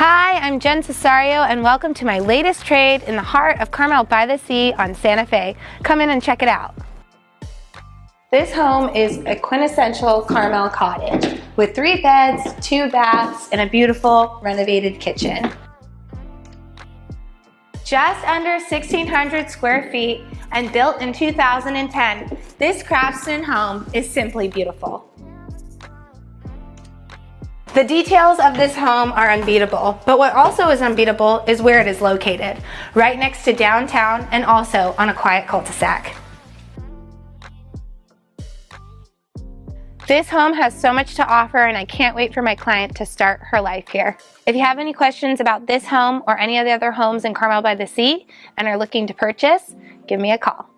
Hi, I'm Jenn Cesario, and welcome to my latest trade in the heart of Carmel by the Sea on Santa Fe. Come in and check it out. This home is a quintessential Carmel cottage with 3 beds, 2 baths, and a beautiful renovated kitchen. Just under 1,600 square feet and built in 2010, this craftsman home is simply beautiful. The details of this home are unbeatable, but what also is unbeatable is where it is located, right next to downtown and also on a quiet cul-de-sac. This home has so much to offer, and I can't wait for my client to start her life here. If you have any questions about this home or any of the other homes in Carmel by the Sea and are looking to purchase, give me a call.